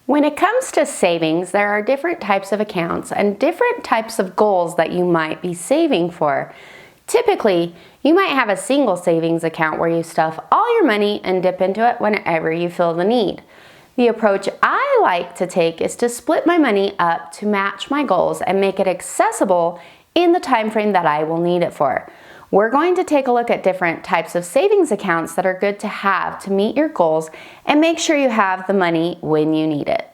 When it comes to savings, there are different types of accounts and different types of goals that you might be saving for. Typically, you might have a single savings account where you stuff all your money and dip into it whenever you feel the need. The approach I like to take is to split my money up to match my goals and make it accessible in the time frame that I will need it for. We're going to take a look at different types of savings accounts that are good to have to meet your goals and make sure you have the money when you need it.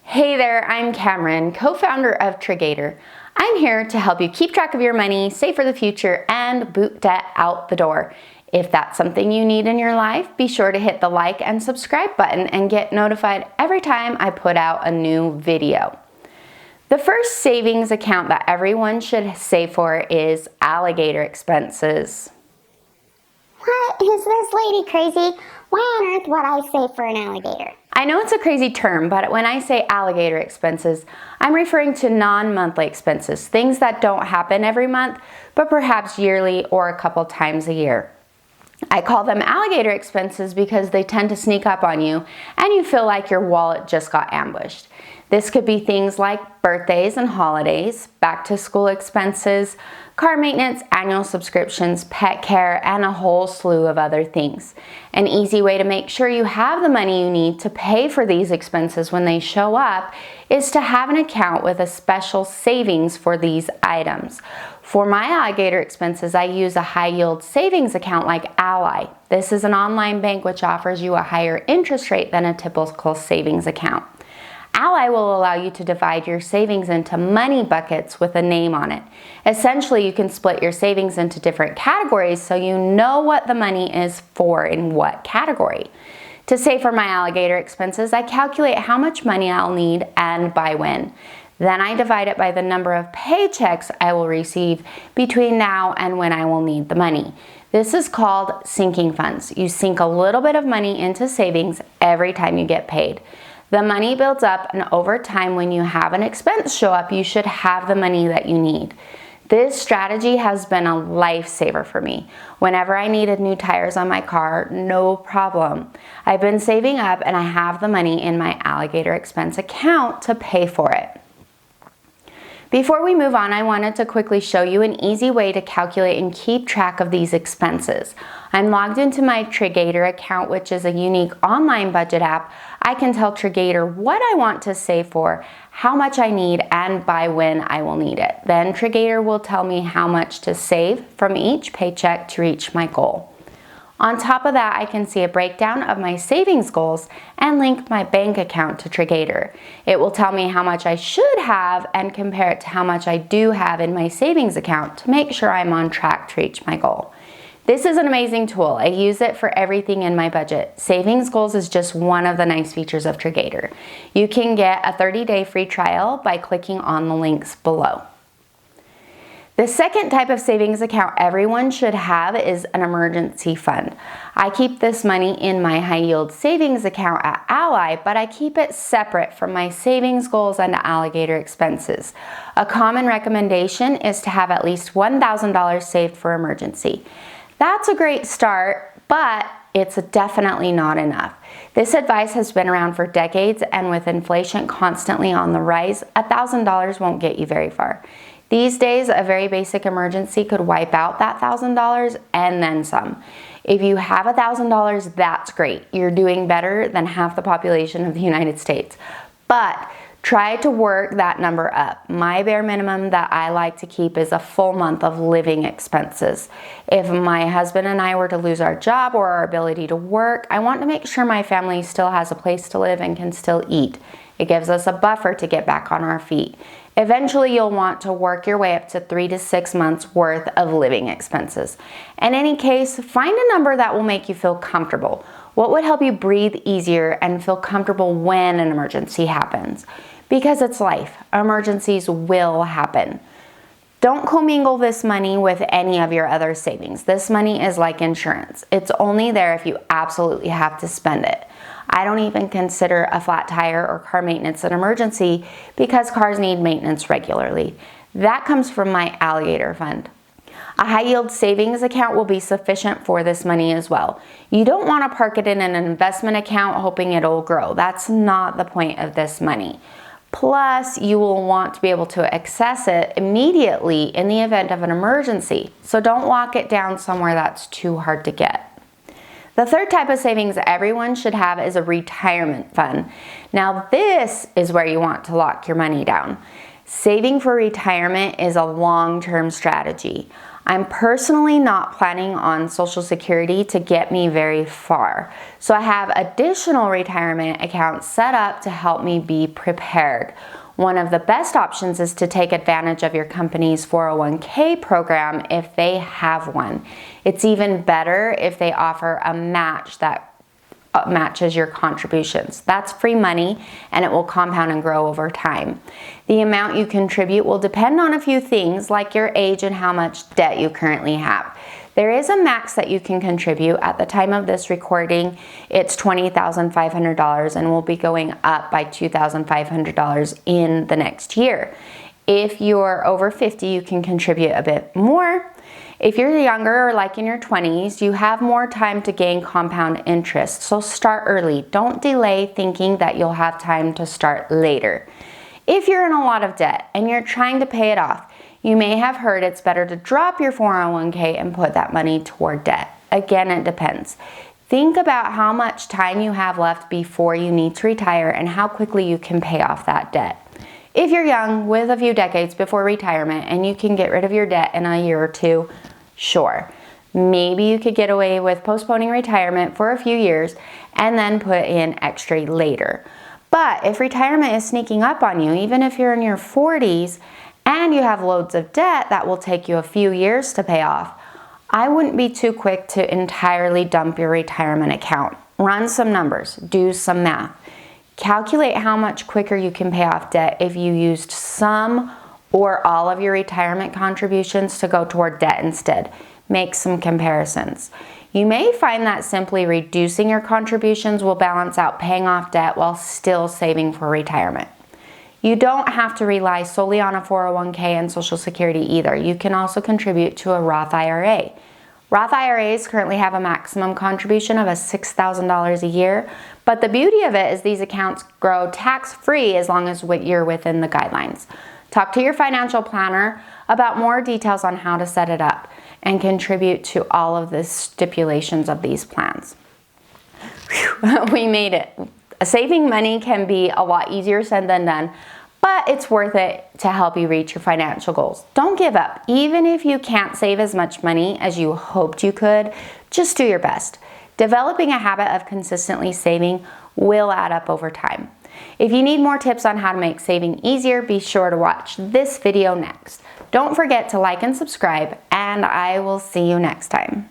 Hey there, I'm Cameron, co-founder of Triggator. I'm here to help you keep track of your money, save for the future, and boot debt out the door. If that's something you need in your life, be sure to hit the like and subscribe button and get notified every time I put out a new video. The first savings account that everyone should save for is alligator expenses. What? Is this lady crazy? Why on earth would I save for an alligator? I know it's a crazy term, but when I say alligator expenses, I'm referring to non-monthly expenses, things that don't happen every month, but perhaps yearly or a couple times a year. I call them alligator expenses because they tend to sneak up on you and you feel like your wallet just got ambushed. This could be things like birthdays and holidays, back to school expenses, car maintenance, annual subscriptions, pet care, and a whole slew of other things. An easy way to make sure you have the money you need to pay for these expenses when they show up is to have an account with a special savings for these items. For my alligator expenses, I use a high-yield savings account like Ally. This is an online bank which offers you a higher interest rate than a typical savings account. Ally will allow you to divide your savings into money buckets with a name on it. Essentially, you can split your savings into different categories so you know what the money is for in what category. To save for my alligator expenses, I calculate how much money I'll need and by when. Then I divide it by the number of paychecks I will receive between now and when I will need the money. This is called sinking funds. You sink a little bit of money into savings every time you get paid. The money builds up, and over time when you have an expense show up, you should have the money that you need. This strategy has been a lifesaver for me. Whenever I needed new tires on my car, no problem. I've been saving up and I have the money in my alligator expense account to pay for it. Before we move on, I wanted to quickly show you an easy way to calculate and keep track of these expenses. I'm logged into my Triggator account, which is a unique online budget app. I can tell Triggator what I want to save for, how much I need, and by when I will need it. Then Triggator will tell me how much to save from each paycheck to reach my goal. On top of that, I can see a breakdown of my savings goals and link my bank account to Triggator. It will tell me how much I should have and compare it to how much I do have in my savings account to make sure I'm on track to reach my goal. This is an amazing tool. I use it for everything in my budget. Savings goals is just one of the nice features of Triggator. You can get a 30-day free trial by clicking on the links below. The second type of savings account everyone should have is an emergency fund. I keep this money in my high-yield savings account at Ally, but I keep it separate from my savings goals and alligator expenses. A common recommendation is to have at least $1,000 saved for emergency. That's a great start, but it's definitely not enough. This advice has been around for decades, and with inflation constantly on the rise, $1,000 won't get you very far. These days, a very basic emergency could wipe out that $1,000 and then some. If you have $1,000, that's great. You're doing better than half the population of the United States. But try to work that number up. My bare minimum that I like to keep is a full month of living expenses. If my husband and I were to lose our job or our ability to work, I want to make sure my family still has a place to live and can still eat. It gives us a buffer to get back on our feet. Eventually, you'll want to work your way up to 3 to 6 months worth of living expenses. In any case, find a number that will make you feel comfortable. What would help you breathe easier and feel comfortable when an emergency happens? Because it's life. Emergencies will happen. Don't commingle this money with any of your other savings. This money is like insurance. It's only there if you absolutely have to spend it. I don't even consider a flat tire or car maintenance an emergency because cars need maintenance regularly. That comes from my alligator fund. A high yield savings account will be sufficient for this money as well. You don't want to park it in an investment account hoping it'll grow. That's not the point of this money. Plus, you will want to be able to access it immediately in the event of an emergency. So don't lock it down somewhere that's too hard to get. The third type of savings everyone should have is a retirement fund. Now, this is where you want to lock your money down. Saving for retirement is a long-term strategy. I'm personally not planning on Social Security to get me very far, so I have additional retirement accounts set up to help me be prepared. One of the best options is to take advantage of your company's 401k program if they have one. It's even better if they offer a match that matches your contributions. That's free money and it will compound and grow over time. The amount you contribute will depend on a few things like your age and how much debt you currently have. There is a max that you can contribute. At the time of this recording, it's $20,500 and will be going up by $2,500 in the next year. If you're over 50, you can contribute a bit more. If you're younger or like in your 20s, you have more time to gain compound interest. So start early. Don't delay thinking that you'll have time to start later. If you're in a lot of debt and you're trying to pay it off, you may have heard it's better to drop your 401k and put that money toward debt. Again, it depends. Think about how much time you have left before you need to retire and how quickly you can pay off that debt. If you're young with a few decades before retirement and you can get rid of your debt in a year or two, sure. Maybe you could get away with postponing retirement for a few years and then put in extra later. But if retirement is sneaking up on you, even if you're in your 40s and you have loads of debt that will take you a few years to pay off, I wouldn't be too quick to entirely dump your retirement account. Run some numbers, do some math. Calculate how much quicker you can pay off debt if you used some or all of your retirement contributions to go toward debt instead. Make some comparisons. You may find that simply reducing your contributions will balance out paying off debt while still saving for retirement. You don't have to rely solely on a 401k and Social Security either. You can also contribute to a Roth IRA. Roth IRAs currently have a maximum contribution of $6,000 a year, but the beauty of it is these accounts grow tax-free as long as you're within the guidelines. Talk to your financial planner about more details on how to set it up and contribute to all of the stipulations of these plans. Whew, we made it. Saving money can be a lot easier said than done, but it's worth it to help you reach your financial goals. Don't give up. Even if you can't save as much money as you hoped you could, just do your best. Developing a habit of consistently saving will add up over time. If you need more tips on how to make saving easier, be sure to watch this video next. Don't forget to like and subscribe, and I will see you next time.